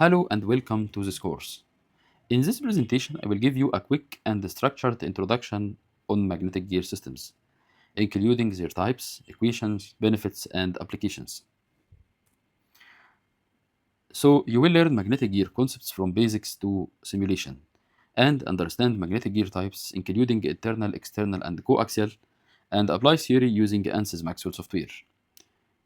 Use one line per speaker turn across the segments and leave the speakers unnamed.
Hello and welcome to this course. In this presentation, I will give you a quick and structured introduction on magnetic gear systems, including their types, equations, benefits, and applications. So you will learn magnetic gear concepts from basics to simulation, and understand magnetic gear types, including internal, external, and coaxial, and apply theory using Ansys Maxwell software.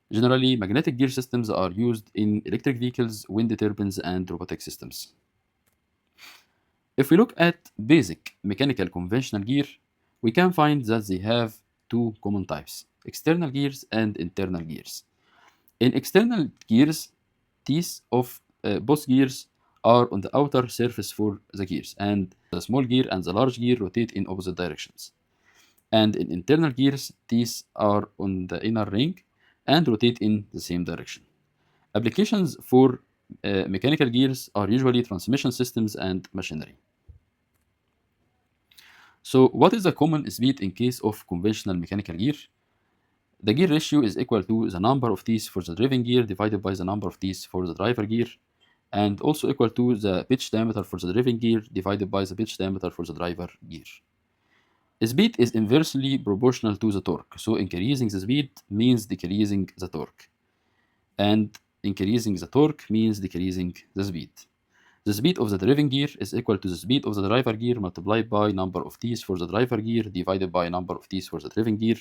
Generally, magnetic gear systems are used in electric vehicles, wind turbines, and robotic systems. If we look at basic mechanical conventional gear, we can find that they have two common types, external gears and internal gears. In external gears, teeth of both gears are on the outer surface for the gears, and the small gear and the large gear rotate in opposite directions. And in internal gears, teeth are on the inner ring and rotate in the same direction. Applications for mechanical gears are usually transmission systems and machinery. So what is the common speed in case of conventional mechanical gear? The gear ratio is equal to the number of teeth for the driving gear divided by the number of teeth for the driver gear, and also equal to the pitch diameter for the driving gear divided by the pitch diameter for the driver gear. Speed is inversely proportional to the torque, so increasing the speed means decreasing the torque, and increasing the torque means decreasing the speed. The speed of the driving gear is equal to the speed of the driver gear multiplied by number of teeth for the driver gear divided by number of teeth for the driving gear,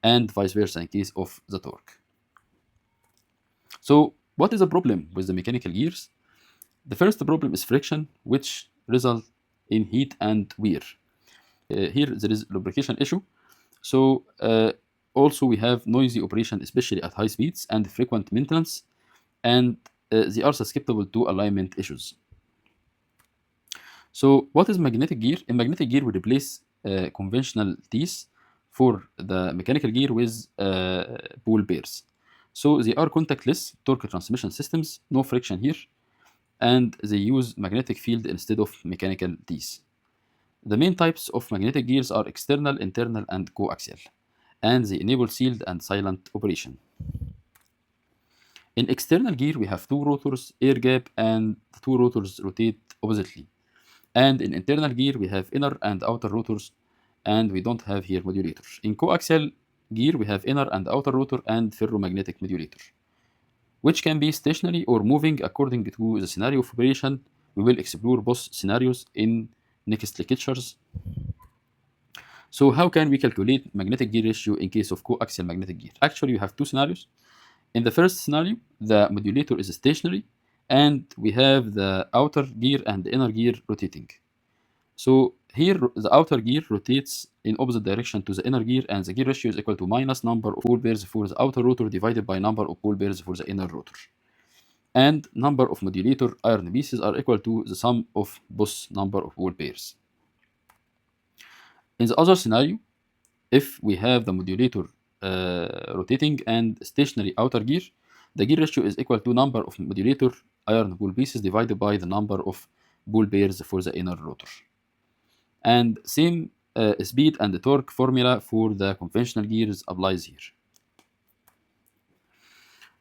and vice versa in case of the torque. So what is the problem with the mechanical gears? The first problem is friction, which results in heat and wear. Here there is lubrication issue. So also we have noisy operation, especially at high speeds, and frequent maintenance, and they are susceptible to alignment issues. So what is magnetic gear? In magnetic gear, we replace conventional teeth for the mechanical gear with ball bears. So they are contactless torque transmission systems, no friction here, and they use magnetic field instead of mechanical teeth. The main types of magnetic gears are external, internal, and coaxial, and they enable sealed and silent operation. In external gear, we have two rotors, air gap, and the two rotors rotate oppositely. And in internal gear, we have inner and outer rotors, and we don't have here modulators. In coaxial gear, we have inner and outer rotor and ferromagnetic modulator, which can be stationary or moving according to the scenario of operation. We will explore both scenarios in next lectures. So how can we calculate magnetic gear ratio in case of coaxial magnetic gear? Actually, we have two scenarios. In the first scenario, the modulator is stationary, and we have the outer gear and the inner gear rotating. So here the outer gear rotates in opposite direction to the inner gear, and the gear ratio is equal to minus number of ball bears for the outer rotor divided by number of ball bears for the inner rotor. And number of modulator iron pieces are equal to the sum of both number of ball bears. In the other scenario, if we have the modulator rotating and stationary outer gear, the gear ratio is equal to number of modulator iron ball pieces divided by the number of ball bears for the inner rotor. And same speed and the torque formula for the conventional gears applies here.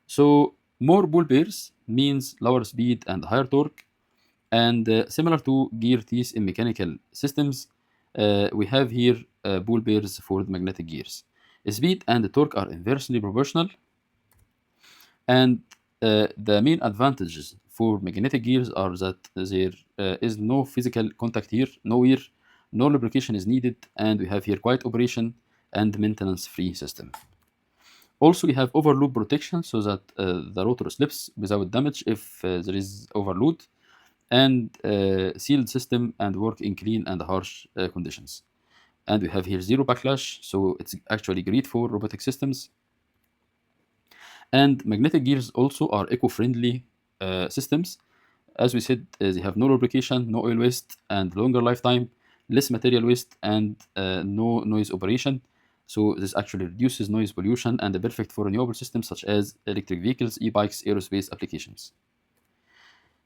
So more ball bears means lower speed and higher torque, and similar to gear teeth in mechanical systems, we have here ball bears for the magnetic gears. Speed and torque are inversely proportional, and the main advantages for magnetic gears are that there is no physical contact here, no wear, no lubrication is needed, and we have here quiet operation and maintenance-free system. Also, we have overload protection so that the rotor slips without damage if there is overload, and sealed system and work in clean and harsh conditions. And we have here zero backlash, so it's actually great for robotic systems. And magnetic gears also are eco-friendly systems. As we said, they have no lubrication, no oil waste, and longer lifetime, less material waste, and no noise operation. So this actually reduces noise pollution and are perfect for renewable systems such as electric vehicles, e-bikes, aerospace applications.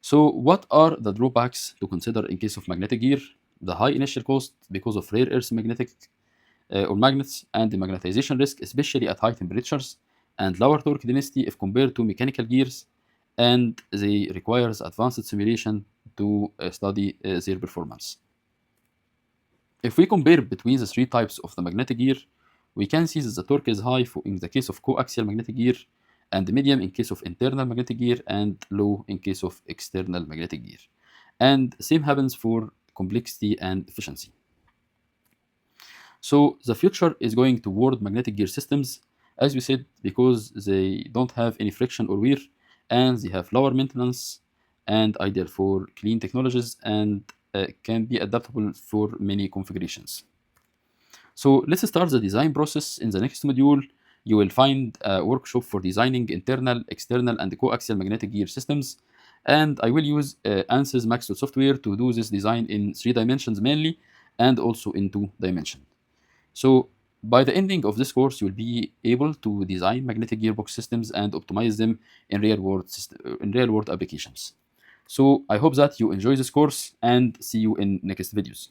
So what are the drawbacks to consider in case of magnetic gear? The high initial cost because of rare earth magnetic or magnets, and the magnetization risk, especially at high temperatures, and lower torque density if compared to mechanical gears, and they requires advanced simulation to study their performance. If we compare between the three types of the magnetic gear, we can see that the torque is high in the case of coaxial magnetic gear, and medium in case of internal magnetic gear, and low in case of external magnetic gear. And same happens for complexity and efficiency. So the future is going toward magnetic gear systems, as we said, because they don't have any friction or wear, and they have lower maintenance, and ideal for clean technologies, and can be adaptable for many configurations. So let's start the design process. In the next module, you will find a workshop for designing internal, external, and coaxial magnetic gear systems. And I will use Ansys Maxwell software to do this design in 3 dimensions mainly, and also in 2 dimensions. So by the ending of this course, you'll be able to design magnetic gearbox systems and optimize them in real world applications. So I hope that you enjoy this course, and see you in next videos.